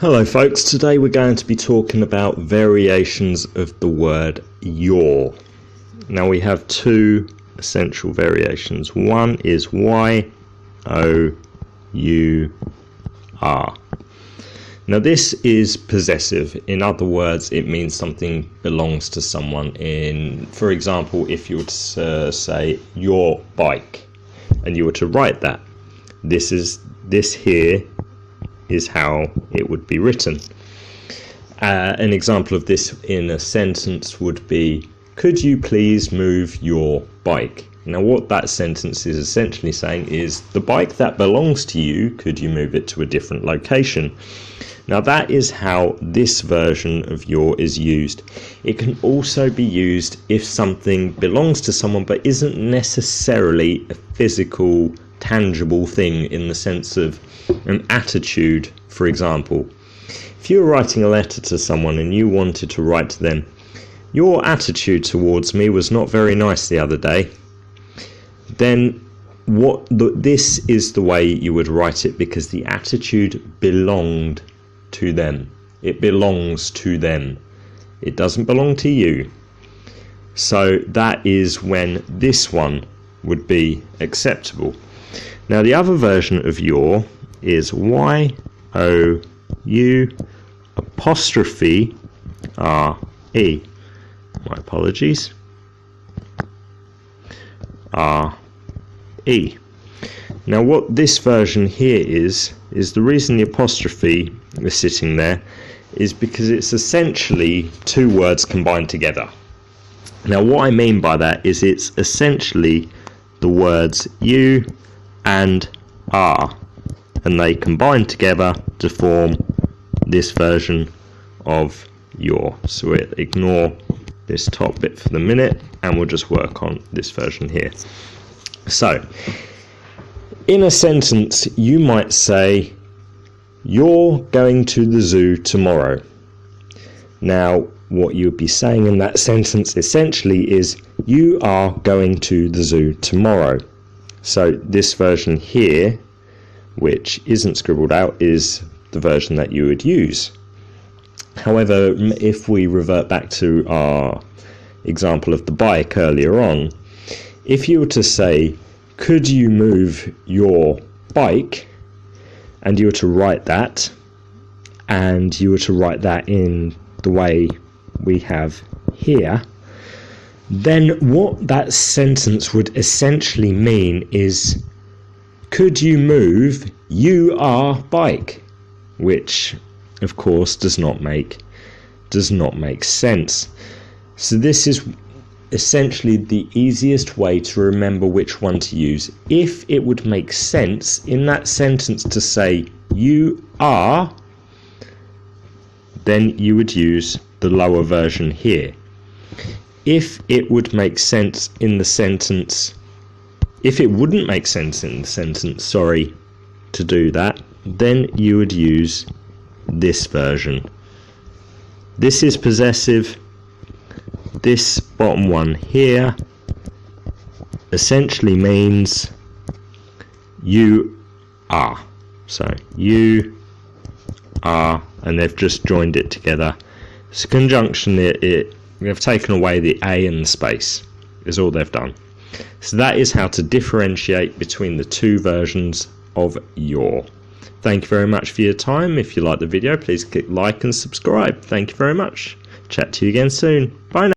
Hello folks, today we're going to be talking about variations of the word your. Now we have two essential variations. One is Y-O-U-R. Now this is possessive. In other words, it means something belongs to someone. For example, if you were to say your bike and you were to write that, this here is how it would be written. An example of this in a sentence would be, could you please move your bike? Now what that sentence is essentially saying is, the bike that belongs to you, could you move it to a different location? Now that is how this version of your is used. It can also be used if something belongs to someone but isn't necessarily a physical, tangible thing in the sense of an attitude. For example, if you were writing a letter to someone and you wanted to write to them, your attitude towards me was not very nice the other day, then this is the way you would write it, because the attitude belonged to them. It belongs to them. It doesn't belong to you. So that is when this one would be acceptable. Now the other version of your is Y-O-U apostrophe R-E. My apologies. R-E. Now what this version here is the reason the apostrophe is sitting there is because it's essentially two words combined together. Now what I mean by that is it's essentially the words you and are, and they combine together to form this version of your. So we'll ignore this top bit for the minute and we'll just work on this version here. So in a sentence you might say, you're going to the zoo tomorrow. Now what you would be saying in that sentence essentially is, you are going to the zoo tomorrow. So this version here, which isn't scribbled out, is the version that you would use. However, if we revert back to our example of the bike earlier on, if you were to say, could you move your bike, and you were to write that, and you were to write that in the way we have here, then what that sentence would essentially mean is, could you move your bike? Which of course does not make sense. So this is essentially the easiest way to remember which one to use. If it would make sense in that sentence to say you are, then you would use the lower version here. If it would make sense in the sentence, if it wouldn't make sense in the sentence, to do that, then you would use this version. This is possessive. This bottom one here essentially means you are. So you are, and they've just joined it together. It's a conjunction. They've taken away the A and the space, is all they've done. So that is how to differentiate between the two versions of your. Thank you very much for your time. If you like the video, please click like and subscribe. Thank you very much. Chat to you again soon. Bye now.